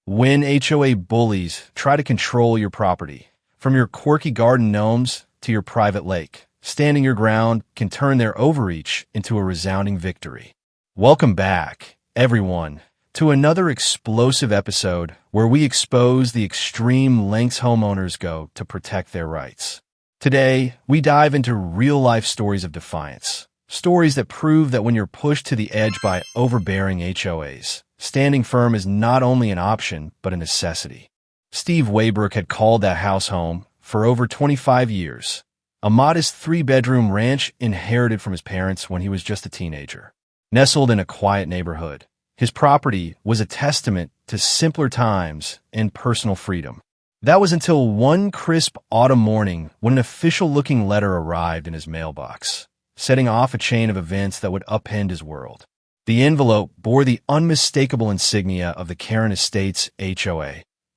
When HOA bullies try to control your property, from your quirky garden gnomes to your private lake, standing your ground can turn their overreach into a resounding victory. Welcome back, everyone, to another explosive episode where we expose the extreme lengths homeowners go to protect their rights. Today, we dive into real-life stories of defiance, stories that prove that when you're pushed to the edge by overbearing HOAs, standing firm is not only an option, but a necessity. Steve Waybrook had called that house home for over 25 years, a modest 3-bedroom ranch inherited from his parents when he was just a teenager. Nestled in a quiet neighborhood, his property was a testament to simpler times and personal freedom. That was until one crisp autumn morning when an official-looking letter arrived in his mailbox, setting off a chain of events that would upend his world. The envelope bore the unmistakable insignia of the Karen Estates HOA,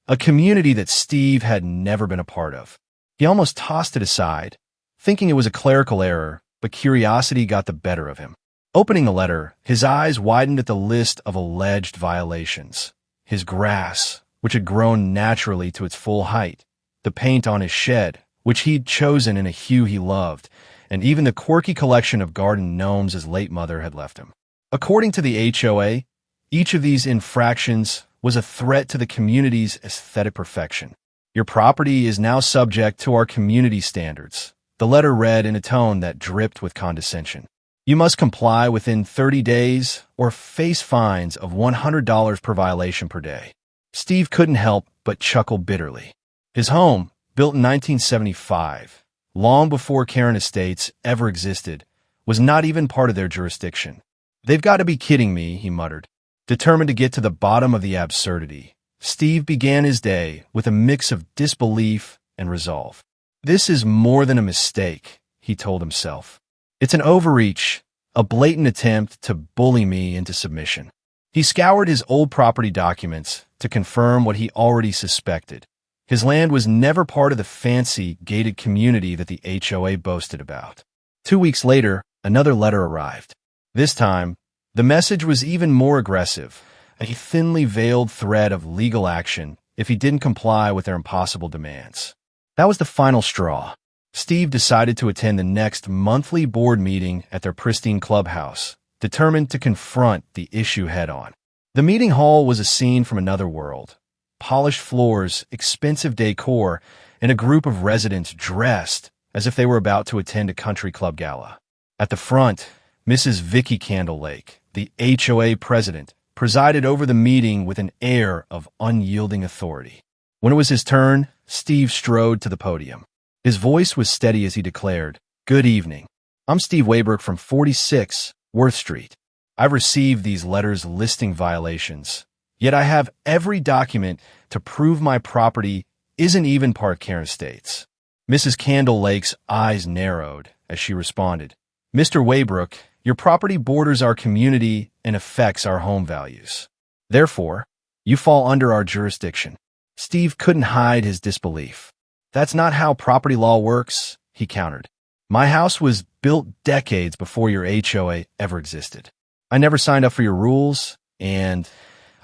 a community that Steve had never been a part of. He almost tossed it aside, thinking it was a clerical error, but curiosity got the better of him. Opening the letter, his eyes widened at the list of alleged violations. His grass, which had grown naturally to its full height, the paint on his shed, which he'd chosen in a hue he loved, and even the quirky collection of garden gnomes his late mother had left him. According to the HOA, each of these infractions was a threat to the community's aesthetic perfection. Your property is now subject to our community standards, the letter read in a tone that dripped with condescension. You must comply within 30 days or face fines of $100 per violation per day. Steve couldn't help but chuckle bitterly. His home, built in 1975, long before Karen Estates ever existed, was not even part of their jurisdiction. "They've got to be kidding me," he muttered. Determined to get to the bottom of the absurdity, Steve began his day with a mix of disbelief and resolve. "This is more than a mistake," he told himself. "It's an overreach, a blatant attempt to bully me into submission." He scoured his old property documents to confirm what he already suspected. His land was never part of the fancy, gated community that the HOA boasted about. 2 weeks later, another letter arrived. This time, the message was even more aggressive, a thinly veiled threat of legal action if he didn't comply with their impossible demands. That was the final straw. Steve decided to attend the next monthly board meeting at their pristine clubhouse, determined to confront the issue head-on. The meeting hall was a scene from another world. Polished floors, expensive decor, and a group of residents dressed as if they were about to attend a country club gala. At the front, Mrs. Vicky Candlelake, the HOA president, presided over the meeting with an air of unyielding authority. When it was his turn, Steve strode to the podium. His voice was steady as he declared, "Good evening. I'm Steve Waybrook from 46 Worth Street. I've received these letters listing violations, yet I have every document to prove my property isn't even part Karen Estates." Mrs. Candlelake's eyes narrowed as she responded, "Mr. Waybrook, your property borders our community and affects our home values. Therefore, you fall under our jurisdiction." Steve couldn't hide his disbelief. "That's not how property law works," he countered. "My house was built decades before your HOA ever existed. I never signed up for your rules, and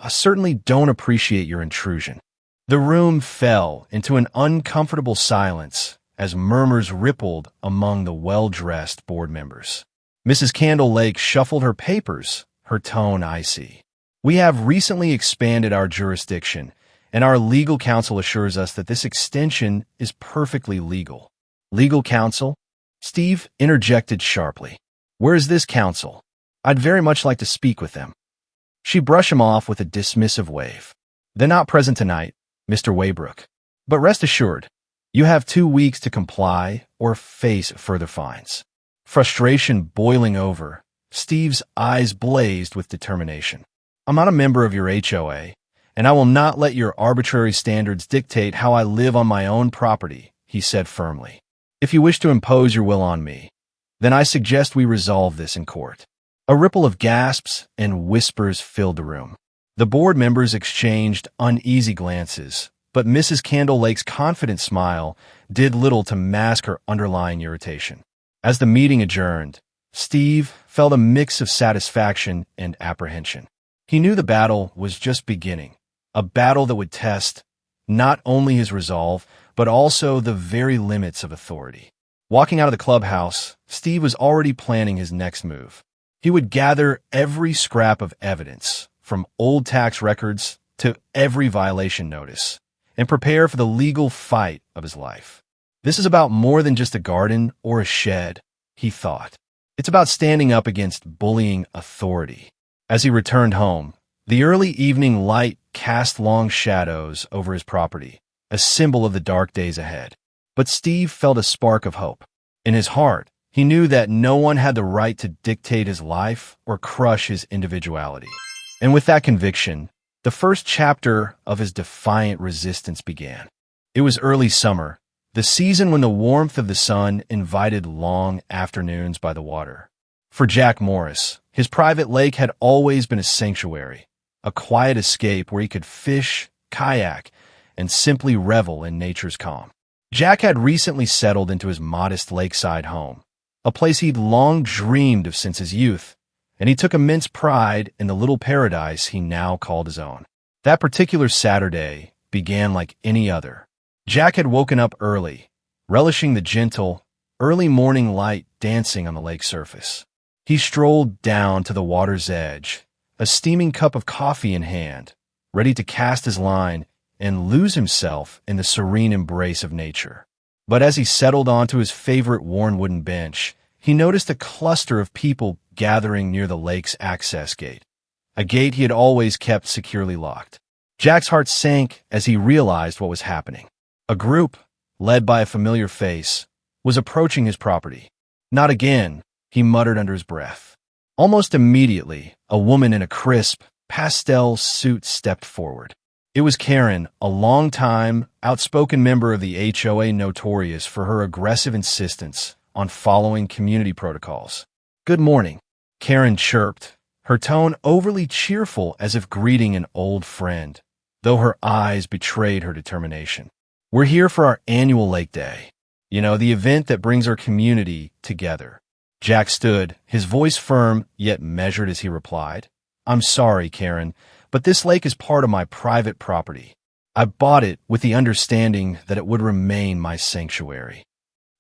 I certainly don't appreciate your intrusion." The room fell into an uncomfortable silence as murmurs rippled among the well-dressed board members. Mrs. Candlelake shuffled her papers, her tone icy. "We have recently expanded our jurisdiction, and our legal counsel assures us that this extension is perfectly legal." "Legal counsel?" Steve interjected sharply. "Where is this counsel? I'd very much like to speak with them." She brushed him off with a dismissive wave. "They're not present tonight, Mr. Waybrook. But rest assured, you have 2 weeks to comply or face further fines." Frustration boiling over, Steve's eyes blazed with determination. "I'm not a member of your HOA, and I will not let your arbitrary standards dictate how I live on my own property," he said firmly. "If you wish to impose your will on me, then I suggest we resolve this in court." A ripple of gasps and whispers filled the room. The board members exchanged uneasy glances, but Mrs. Candlelake's confident smile did little to mask her underlying irritation. As the meeting adjourned, Steve felt a mix of satisfaction and apprehension. He knew the battle was just beginning, a battle that would test not only his resolve, but also the very limits of authority. Walking out of the clubhouse, Steve was already planning his next move. He would gather every scrap of evidence, from old tax records to every violation notice, and prepare for the legal fight of his life. This is about more than just a garden or a shed, he thought. It's about standing up against bullying authority. As he returned home, the early evening light cast long shadows over his property, a symbol of the dark days ahead. But Steve felt a spark of hope. In his heart, he knew that no one had the right to dictate his life or crush his individuality. And with that conviction, the first chapter of his defiant resistance began. It was early summer, the season when the warmth of the sun invited long afternoons by the water. For Jack Morris, his private lake had always been a sanctuary, a quiet escape where he could fish, kayak, and simply revel in nature's calm. Jack had recently settled into his modest lakeside home, a place he'd long dreamed of since his youth, and he took immense pride in the little paradise he now called his own. That particular Saturday began like any other. Jack had woken up early, relishing the gentle, early morning light dancing on the lake surface. He strolled down to the water's edge, a steaming cup of coffee in hand, ready to cast his line and lose himself in the serene embrace of nature. But as he settled onto his favorite worn wooden bench, he noticed a cluster of people gathering near the lake's access gate, a gate he had always kept securely locked. Jack's heart sank as he realized what was happening. A group, led by a familiar face, was approaching his property. "Not again," he muttered under his breath. Almost immediately, a woman in a crisp, pastel suit stepped forward. It was Karen, a long-time, outspoken member of the HOA notorious for her aggressive insistence on following community protocols. "Good morning," Karen chirped, her tone overly cheerful as if greeting an old friend, though her eyes betrayed her determination. "We're here for our annual Lake Day. The event that brings our community together." Jack stood, his voice firm yet measured as he replied, "I'm sorry, Karen, but this lake is part of my private property. I bought it with the understanding that it would remain my sanctuary."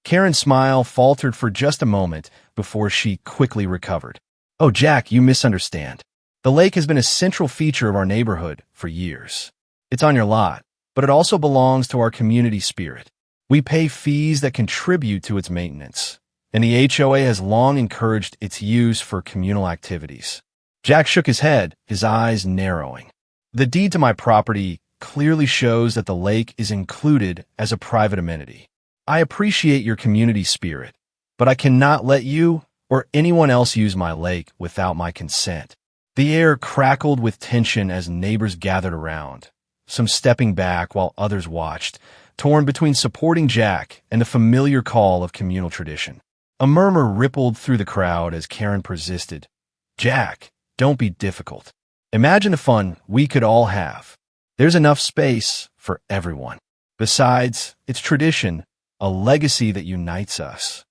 Karen's smile faltered for just a moment before she quickly recovered. "Oh, Jack, you misunderstand. The lake has been a central feature of our neighborhood for years. It's on your lot, but it also belongs to our community spirit. We pay fees that contribute to its maintenance, and the HOA has long encouraged its use for communal activities." Jack shook his head, his eyes narrowing. "The deed to my property clearly shows that the lake is included as a private amenity. I appreciate your community spirit, but I cannot let you or anyone else use my lake without my consent." The air crackled with tension as neighbors gathered around, some stepping back while others watched, torn between supporting Jack and the familiar call of communal tradition. A murmur rippled through the crowd as Karen persisted. "Jack, don't be difficult. Imagine the fun we could all have. There's enough space for everyone. Besides, it's tradition, a legacy that unites us."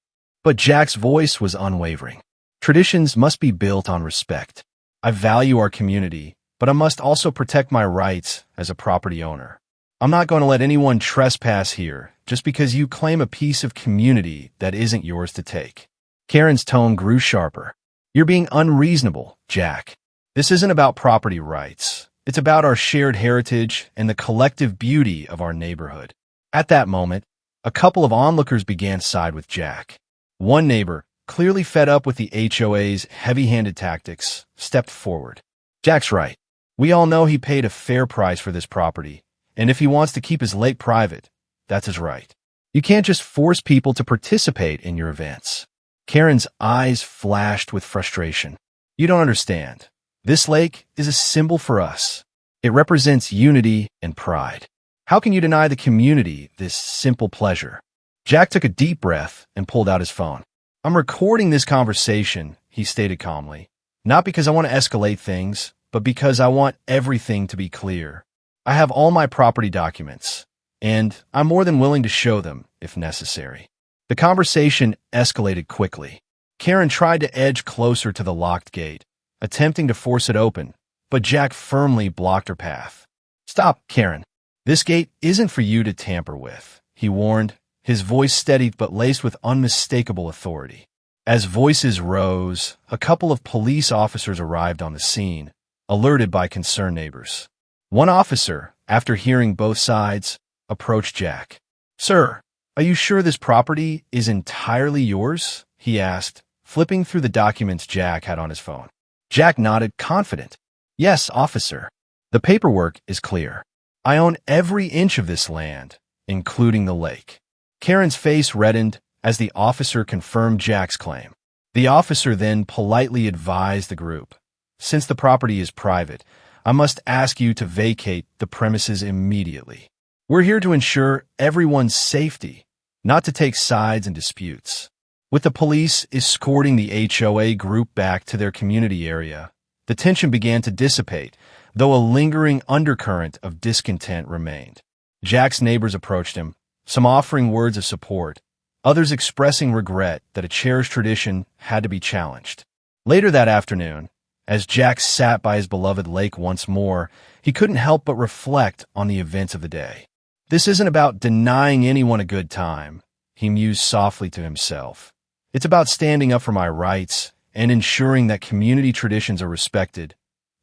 But Jack's voice was unwavering. "Traditions must be built on respect. I value our community, but I must also protect my rights as a property owner. I'm not going to let anyone trespass here just because you claim a piece of community that isn't yours to take." Karen's tone grew sharper. "You're being unreasonable, Jack. This isn't about property rights. It's about our shared heritage and the collective beauty of our neighborhood." At that moment, a couple of onlookers began to side with Jack. One neighbor, clearly fed up with the HOA's heavy-handed tactics, stepped forward. "Jack's right. We all know he paid a fair price for this property, and if he wants to keep his lake private, that's his right. You can't just force people to participate in your events." Karen's eyes flashed with frustration. "You don't understand. This lake is a symbol for us. It represents unity and pride. How can you deny the community this simple pleasure?" Jack took a deep breath and pulled out his phone. "I'm recording this conversation," he stated calmly, "not because I want to escalate things, but because I want everything to be clear. I have all my property documents, and I'm more than willing to show them if necessary." The conversation escalated quickly. Karen tried to edge closer to the locked gate, attempting to force it open, but Jack firmly blocked her path. Stop, Karen. This gate isn't for you to tamper with, he warned, his voice steady but laced with unmistakable authority. As voices rose, a couple of police officers arrived on the scene, alerted by concerned neighbors. One officer, after hearing both sides, approached Jack. "Sir, are you sure this property is entirely yours?" he asked, flipping through the documents Jack had on his phone. Jack nodded, confident. "Yes, officer. The paperwork is clear. I own every inch of this land, including the lake." Karen's face reddened as the officer confirmed Jack's claim. The officer then politely advised the group, "Since the property is private, I must ask you to vacate the premises immediately. We're here to ensure everyone's safety, not to take sides in disputes." With the police escorting the HOA group back to their community area, the tension began to dissipate, though a lingering undercurrent of discontent remained. Jack's neighbors approached him, some offering words of support, others expressing regret that a cherished tradition had to be challenged. Later that afternoon, as Jack sat by his beloved lake once more, he couldn't help but reflect on the events of the day. "This isn't about denying anyone a good time," he mused softly to himself. "It's about standing up for my rights and ensuring that community traditions are respected,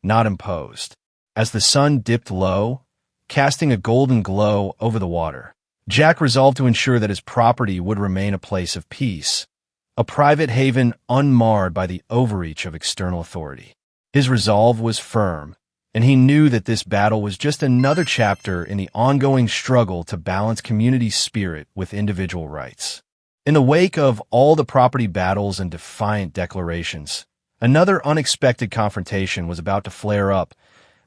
not imposed." As the sun dipped low, casting a golden glow over the water, Jack resolved to ensure that his property would remain a place of peace, a private haven unmarred by the overreach of external authority. His resolve was firm, and he knew that this battle was just another chapter in the ongoing struggle to balance community spirit with individual rights. In the wake of all the property battles and defiant declarations, another unexpected confrontation was about to flare up,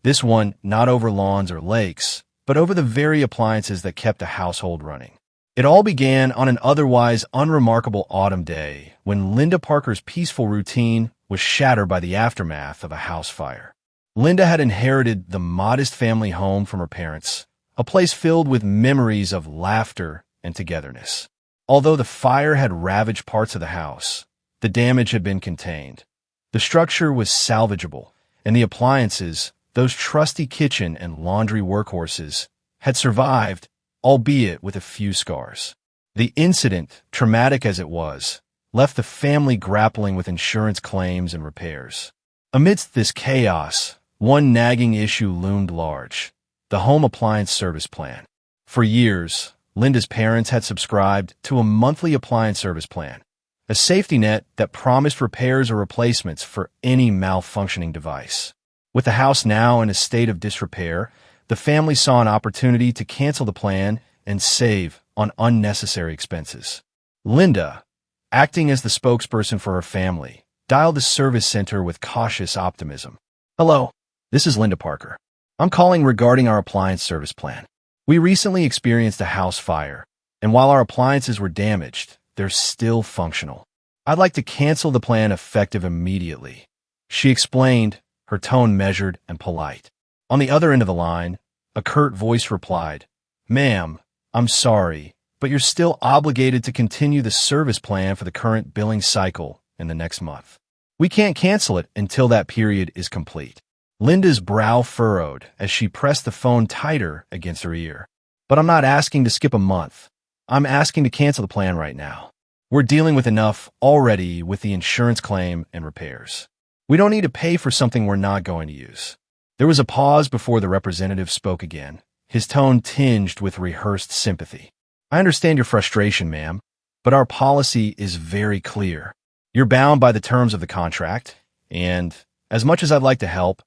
this one not over lawns or lakes, but over the very appliances that kept the household running. It all began on an otherwise unremarkable autumn day when Linda Parker's peaceful routine was shattered by the aftermath of a house fire. Linda had inherited the modest family home from her parents, a place filled with memories of laughter and togetherness. Although the fire had ravaged parts of the house, the damage had been contained. The structure was salvageable, and the appliances, those trusty kitchen and laundry workhorses, had survived, albeit with a few scars. The incident, traumatic as it was, left the family grappling with insurance claims and repairs. Amidst this chaos, one nagging issue loomed large: the home appliance service plan. For years, Linda's parents had subscribed to a monthly appliance service plan, a safety net that promised repairs or replacements for any malfunctioning device. With the house now in a state of disrepair, the family saw an opportunity to cancel the plan and save on unnecessary expenses. Linda, acting as the spokesperson for her family, dialed the service center with cautious optimism. "Hello, this is Linda Parker. I'm calling regarding our appliance service plan. We recently experienced a house fire, and while our appliances were damaged, they're still functional. I'd like to cancel the plan effective immediately," she explained, her tone measured and polite. On the other end of the line, a curt voice replied, "Ma'am, I'm sorry, but you're still obligated to continue the service plan for the current billing cycle in the next month. We can't cancel it until that period is complete." Linda's brow furrowed as she pressed the phone tighter against her ear. "But I'm not asking to skip a month. I'm asking to cancel the plan right now. We're dealing with enough already with the insurance claim and repairs. We don't need to pay for something we're not going to use." There was a pause before the representative spoke again, his tone tinged with rehearsed sympathy. "I understand your frustration, ma'am, but our policy is very clear. You're bound by the terms of the contract, and, as much as I'd like to help,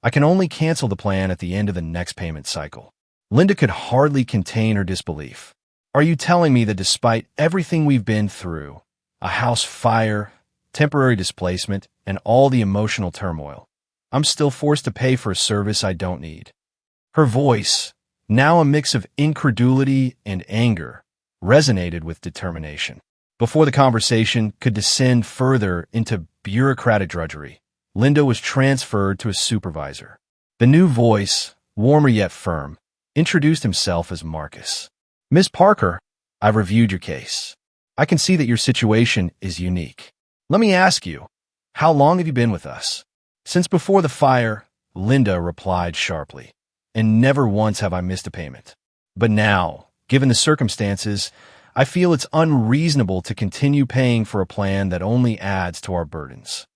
I can only cancel the plan at the end of the next payment cycle." Linda could hardly contain her disbelief. "Are you telling me that despite everything we've been through, a house fire, temporary displacement, and all the emotional turmoil, I'm still forced to pay for a service I don't need?" Her voice, now a mix of incredulity and anger, resonated with determination. Before the conversation could descend further into bureaucratic drudgery, Linda was transferred to a supervisor. The new voice, warmer yet firm, introduced himself as Marcus. "Miss Parker, I've reviewed your case. I can see that your situation is unique. Let me ask you, how long have you been with us?" "Since before the fire," Linda replied sharply. and never once have I missed a payment. But now, given the circumstances, I feel it's unreasonable to continue paying for a plan that only adds to our burdens."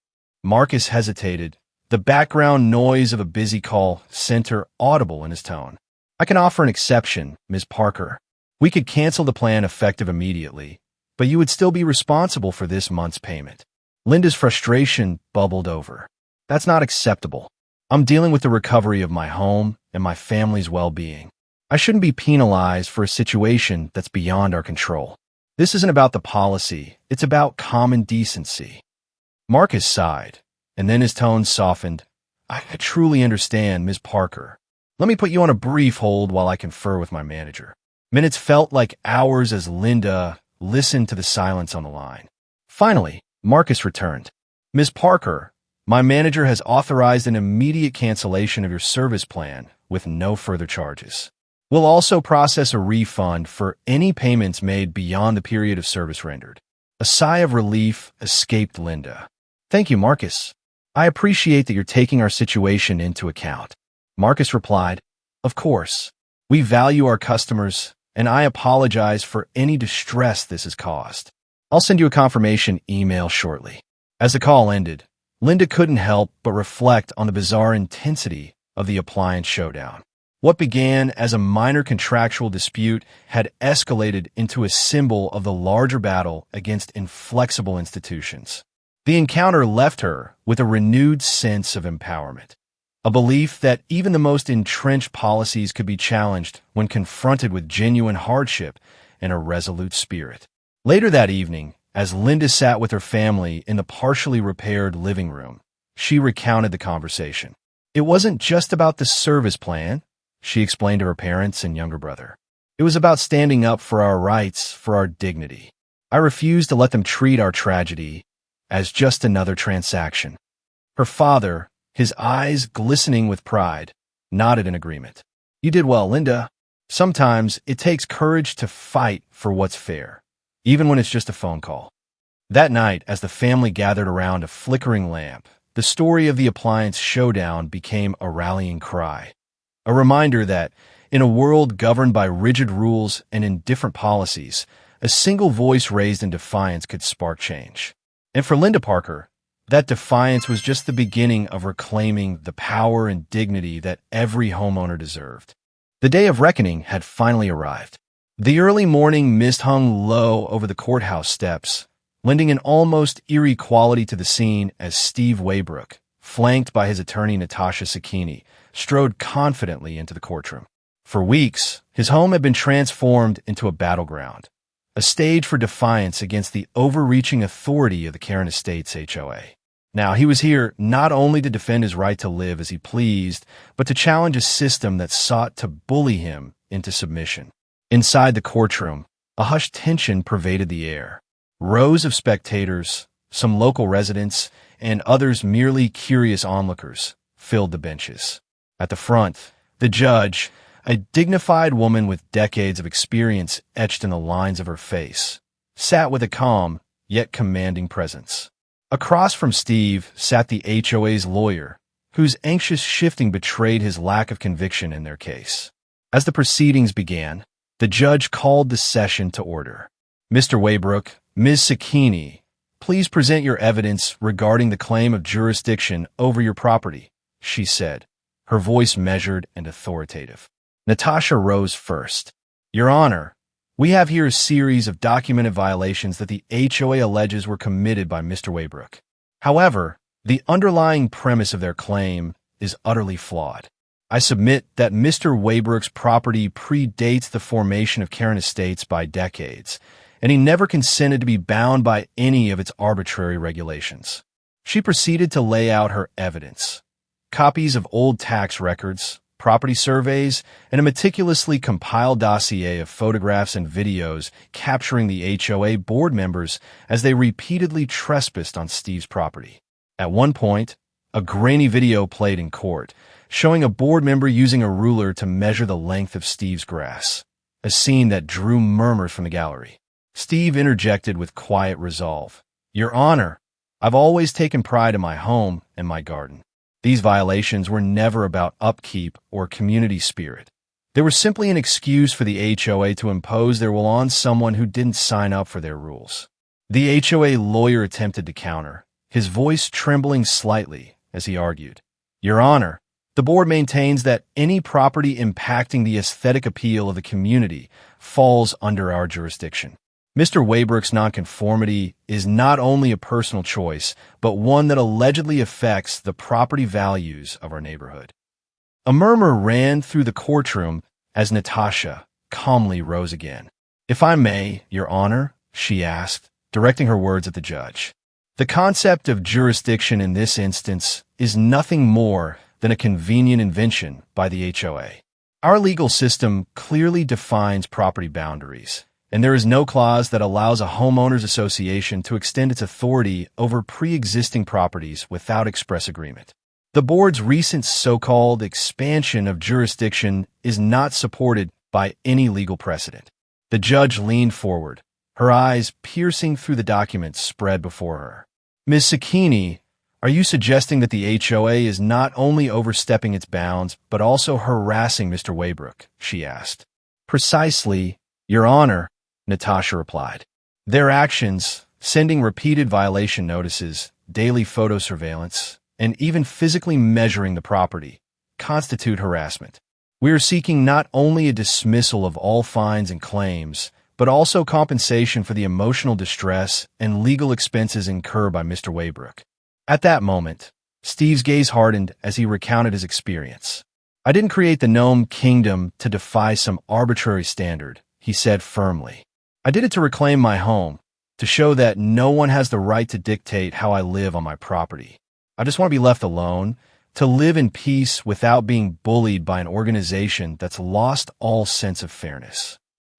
Marcus hesitated, the background noise of a busy call center audible in his tone. "I can offer an exception, Ms. Parker. We could cancel the plan effective immediately, but you would still be responsible for this month's payment." Linda's frustration bubbled over. "That's not acceptable. I'm dealing with the recovery of my home and my family's well-being. I shouldn't be penalized for a situation that's beyond our control. This isn't about the policy, it's about common decency." Marcus sighed, and then his tone softened. "I truly understand, Ms. Parker. Let me put you on a brief hold while I confer with my manager." Minutes felt like hours as Linda listened to the silence on the line. Finally, Marcus returned. "Ms. Parker, my manager has authorized an immediate cancellation of your service plan with no further charges. We'll also process a refund for any payments made beyond the period of service rendered." A sigh of relief escaped Linda. "Thank you, Marcus. I appreciate that you're taking our situation into account." Marcus replied, "Of course. We value our customers, and I apologize for any distress this has caused. I'll send you a confirmation email shortly." As the call ended, Linda couldn't help but reflect on the bizarre intensity of the appliance showdown. What began as a minor contractual dispute had escalated into a symbol of the larger battle against inflexible institutions. The encounter left her with a renewed sense of empowerment, a belief that even the most entrenched policies could be challenged when confronted with genuine hardship and a resolute spirit. Later that evening, as Linda sat with her family in the partially repaired living room, she recounted the conversation. "It wasn't just about the service plan," she explained to her parents and younger brother. "It was about standing up for our rights, for our dignity. I refused to let them treat our tragedy as just another transaction." Her father, his eyes glistening with pride, nodded in agreement. "You did well, Linda. Sometimes it takes courage to fight for what's fair, even when it's just a phone call." That night, as the family gathered around a flickering lamp, the story of the appliance showdown became a rallying cry. A reminder that, in a world governed by rigid rules and indifferent policies, a single voice raised in defiance could spark change. And for Linda Parker, that defiance was just the beginning of reclaiming the power and dignity that every homeowner deserved. The day of reckoning had finally arrived. The early morning mist hung low over the courthouse steps, lending an almost eerie quality to the scene as Steve Waybrook, flanked by his attorney Natasha Sakini, strode confidently into the courtroom. For weeks, his home had been transformed into a battleground, a stage for defiance against the overreaching authority of the Karen Estates HOA. Now, he was here not only to defend his right to live as he pleased, but to challenge a system that sought to bully him into submission. Inside the courtroom, a hushed tension pervaded the air. Rows of spectators, some local residents, and others merely curious onlookers, filled the benches. At the front, the judge, a dignified woman with decades of experience etched in the lines of her face, sat with a calm yet commanding presence. Across from Steve sat the HOA's lawyer, whose anxious shifting betrayed his lack of conviction in their case. As the proceedings began, the judge called the session to order. "Mr. Waybrook, Ms. Sakini, please present your evidence regarding the claim of jurisdiction over your property," she said, her voice measured and authoritative. Natasha rose first. "Your Honor, we have here a series of documented violations that the HOA alleges were committed by Mr. Waybrook. However, the underlying premise of their claim is utterly flawed. I submit that Mr. Waybrook's property predates the formation of Karen Estates by decades, and he never consented to be bound by any of its arbitrary regulations." She proceeded to lay out her evidence. Copies of old tax records, property surveys, and a meticulously compiled dossier of photographs and videos capturing the HOA board members as they repeatedly trespassed on Steve's property. At one point, a grainy video played in court, showing a board member using a ruler to measure the length of Steve's grass, a scene that drew murmurs from the gallery. Steve interjected with quiet resolve. "Your Honor, I've always taken pride in my home and my garden. These violations were never about upkeep or community spirit. They were simply an excuse for the HOA to impose their will on someone who didn't sign up for their rules. The HOA lawyer attempted to counter, his voice trembling slightly as he argued, "Your Honor, the board maintains that any property impacting the aesthetic appeal of the community falls under our jurisdiction. Mr. Waybrook's nonconformity is not only a personal choice, but one that allegedly affects the property values of our neighborhood." A murmur ran through the courtroom as Natasha calmly rose again. "If I may, Your Honor," she asked, directing her words at the judge. "The concept of jurisdiction in this instance is nothing more than a convenient invention by the HOA. Our legal system clearly defines property boundaries, and there is no clause that allows a homeowners association to extend its authority over pre-existing properties without express agreement. The board's recent so-called expansion of jurisdiction is not supported by any legal precedent." The judge leaned forward, her eyes piercing through the documents spread before her. "Ms. Sakini, are you suggesting that the HOA is not only overstepping its bounds, but also harassing Mr. Waybrook?" she asked. "Precisely, Your Honor," Natasha replied. "Their actions, sending repeated violation notices, daily photo surveillance, and even physically measuring the property, constitute harassment. We are seeking not only a dismissal of all fines and claims, but also compensation for the emotional distress and legal expenses incurred by Mr. Waybrook." At that moment, Steve's gaze hardened as he recounted his experience. "I didn't create the Gnome Kingdom to defy some arbitrary standard," he said firmly. "I did it to reclaim my home, to show that no one has the right to dictate how I live on my property. I just want to be left alone, to live in peace without being bullied by an organization that's lost all sense of fairness."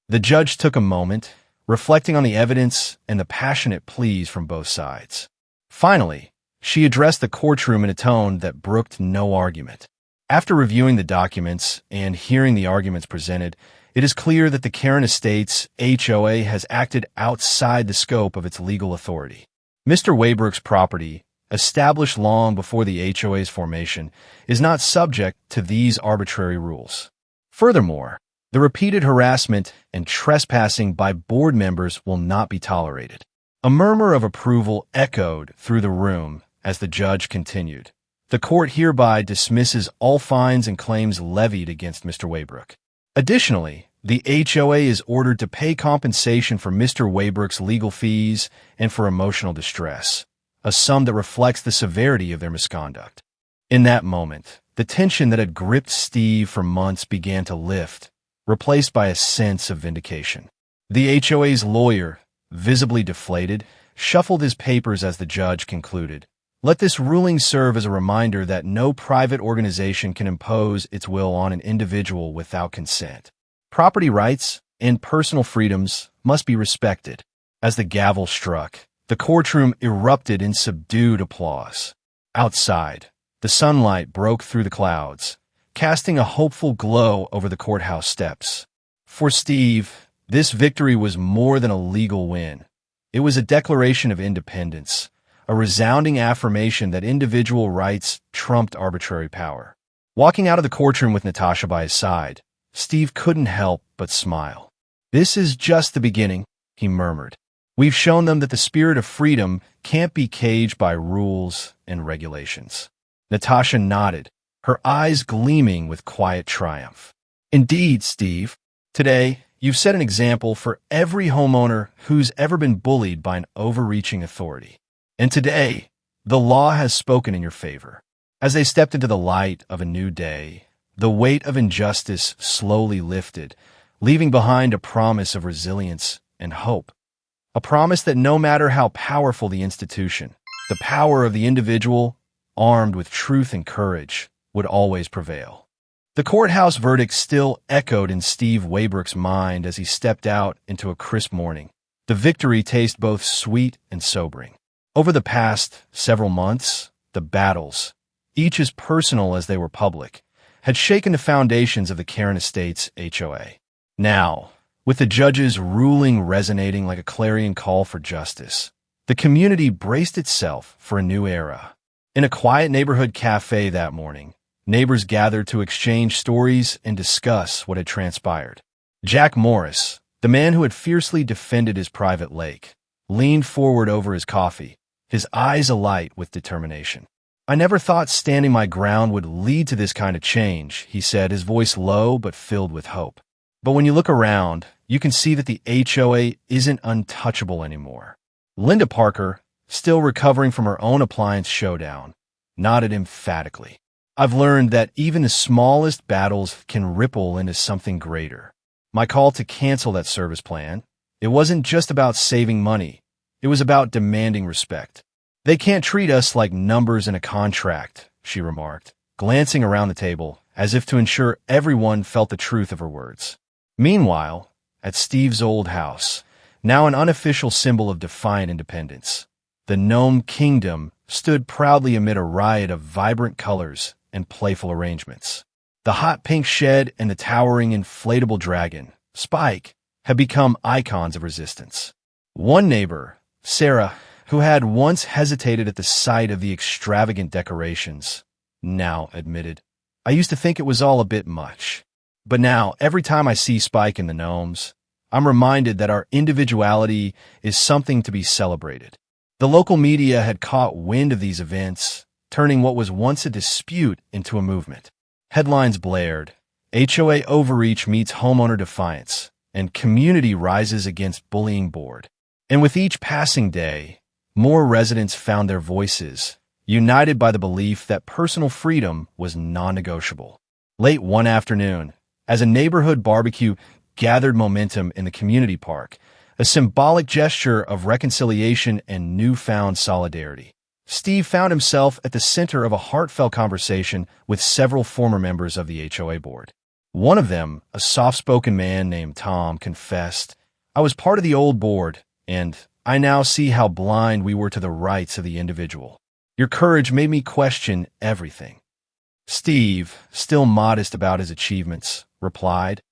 The judge took a moment, reflecting on the evidence and the passionate pleas from both sides. Finally, she addressed the courtroom in a tone that brooked no argument. "After reviewing the documents and hearing the arguments presented, it is clear that the Karen Estates HOA has acted outside the scope of its legal authority. Mr. Waybrook's property, established long before the HOA's formation, is not subject to these arbitrary rules. Furthermore, the repeated harassment and trespassing by board members will not be tolerated." A murmur of approval echoed through the room as the judge continued. "The court hereby dismisses all fines and claims levied against Mr. Waybrook. Additionally, the HOA is ordered to pay compensation for Mr. Waybrook's legal fees and for emotional distress, a sum that reflects the severity of their misconduct." In that moment, the tension that had gripped Steve for months began to lift, replaced by a sense of vindication. The HOA's lawyer, visibly deflated, shuffled his papers as the judge concluded. "Let this ruling serve as a reminder that no private organization can impose its will on an individual without consent. Property rights and personal freedoms must be respected." As the gavel struck, the courtroom erupted in subdued applause. Outside, the sunlight broke through the clouds, casting a hopeful glow over the courthouse steps. For Steve, this victory was more than a legal win. It was a declaration of independence, a resounding affirmation that individual rights trumped arbitrary power. Walking out of the courtroom with Natasha by his side, Steve couldn't help but smile. "This is just the beginning," he murmured. "We've shown them that the spirit of freedom can't be caged by rules and regulations." Natasha nodded, her eyes gleaming with quiet triumph. "Indeed, Steve. Today, you've set an example for every homeowner who's ever been bullied by an overreaching authority. And today, the law has spoken in your favor." As they stepped into the light of a new day, the weight of injustice slowly lifted, leaving behind a promise of resilience and hope. A promise that no matter how powerful the institution, the power of the individual, armed with truth and courage, would always prevail. The courthouse verdict still echoed in Steve Waybrook's mind as he stepped out into a crisp morning. The victory tasted both sweet and sobering. Over the past several months, the battles, each as personal as they were public, had shaken the foundations of the Karen Estates HOA. Now, with the judge's ruling resonating like a clarion call for justice, the community braced itself for a new era. In a quiet neighborhood cafe that morning, neighbors gathered to exchange stories and discuss what had transpired. Jack Morris, the man who had fiercely defended his private lake, leaned forward over his coffee, his eyes alight with determination. "I never thought standing my ground would lead to this kind of change," he said, his voice low but filled with hope. "But when you look around, you can see that the HOA isn't untouchable anymore." Linda Parker, still recovering from her own appliance showdown, nodded emphatically. "I've learned that even the smallest battles can ripple into something greater." My call to cancel that service plan, it wasn't just about saving money, it was about demanding respect. "They can't treat us like numbers in a contract," she remarked, glancing around the table as if to ensure everyone felt the truth of her words. Meanwhile, at Steve's old house, now an unofficial symbol of defiant independence, the Gnome Kingdom stood proudly amid a riot of vibrant colors and playful arrangements. The hot pink shed and the towering inflatable dragon, Spike, had become icons of resistance. One neighbor, Sarah, who had once hesitated at the sight of the extravagant decorations, now admitted, "I used to think it was all a bit much. But now, every time I see Spike and the gnomes, I'm reminded that our individuality is something to be celebrated." The local media had caught wind of these events, turning what was once a dispute into a movement. Headlines blared, "HOA overreach meets homeowner defiance," and "Community rises against bullying board." And with each passing day, more residents found their voices, united by the belief that personal freedom was non-negotiable. Late one afternoon, as a neighborhood barbecue gathered momentum in the community park, a symbolic gesture of reconciliation and newfound solidarity, Steve found himself at the center of a heartfelt conversation with several former members of the HOA board. One of them, a soft-spoken man named Tom, confessed, "I was part of the old board, and I now see how blind we were to the rights of the individual. Your courage made me question everything." Steve, still modest about his achievements, replied,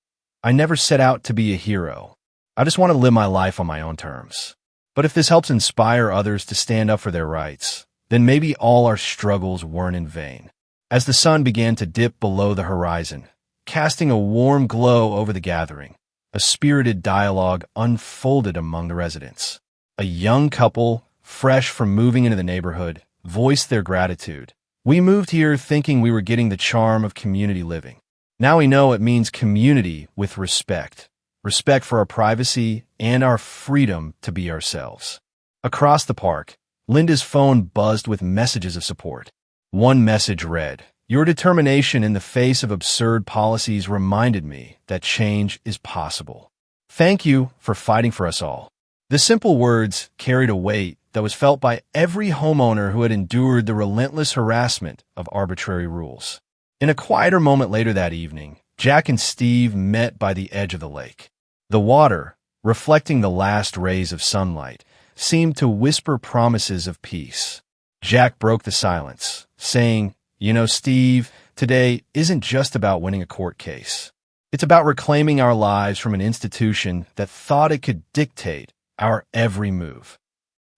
"I never set out to be a hero. I just want to live my life on my own terms. But if this helps inspire others to stand up for their rights, then maybe all our struggles weren't in vain." As the sun began to dip below the horizon, casting a warm glow over the gathering, a spirited dialogue unfolded among the residents. A young couple, fresh from moving into the neighborhood, voiced their gratitude. "We moved here thinking we were getting the charm of community living. Now we know it means community with respect. Respect for our privacy and our freedom to be ourselves." Across the park, Linda's phone buzzed with messages of support. One message read, "Your determination in the face of absurd policies reminded me that change is possible. Thank you for fighting for us all." The simple words carried a weight that was felt by every homeowner who had endured the relentless harassment of arbitrary rules. In a quieter moment later that evening, Jack and Steve met by the edge of the lake. The water, reflecting the last rays of sunlight, seemed to whisper promises of peace. Jack broke the silence, saying, "You know, Steve, today isn't just about winning a court case. It's about reclaiming our lives from an institution that thought it could dictate our every move."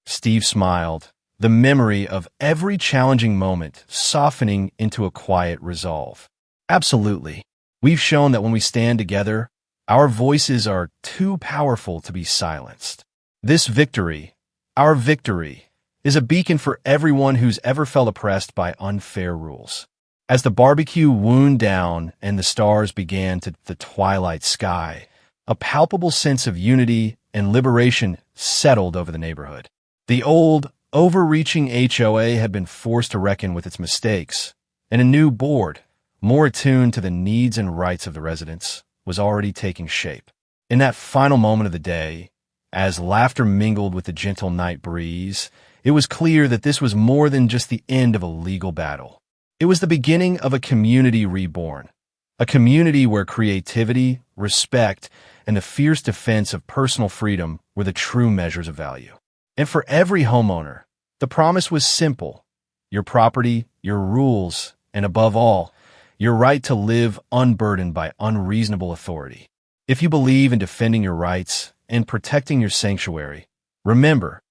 Steve smiled, the memory of every challenging moment softening into a quiet resolve. "Absolutely. We've shown that when we stand together, our voices are too powerful to be silenced. This victory, our victory, is a beacon for everyone who's ever felt oppressed by unfair rules." As the barbecue wound down and the stars began to the twilight sky, a palpable sense of unity and liberation settled over the neighborhood. The old, overreaching HOA had been forced to reckon with its mistakes, and a new board, more attuned to the needs and rights of the residents, was already taking shape. In that final moment of the day, as laughter mingled with the gentle night breeze, it was clear that this was more than just the end of a legal battle. It was the beginning of a community reborn, a community where creativity, respect, and the fierce defense of personal freedom were the true measures of value. And for every homeowner, the promise was simple: your property, your rules, and above all, your right to live unburdened by unreasonable authority. If you believe in defending your rights and protecting your sanctuary, remember,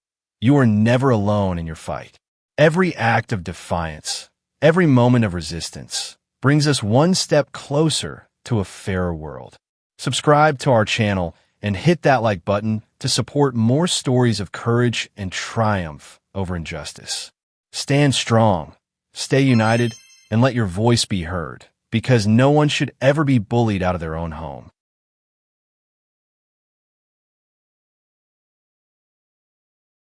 you are never alone in your fight. Every act of defiance, every moment of resistance, brings us one step closer to a fairer world. Subscribe to our channel and hit that like button to support more stories of courage and triumph over injustice. Stand strong, stay united, and let your voice be heard, because no one should ever be bullied out of their own home.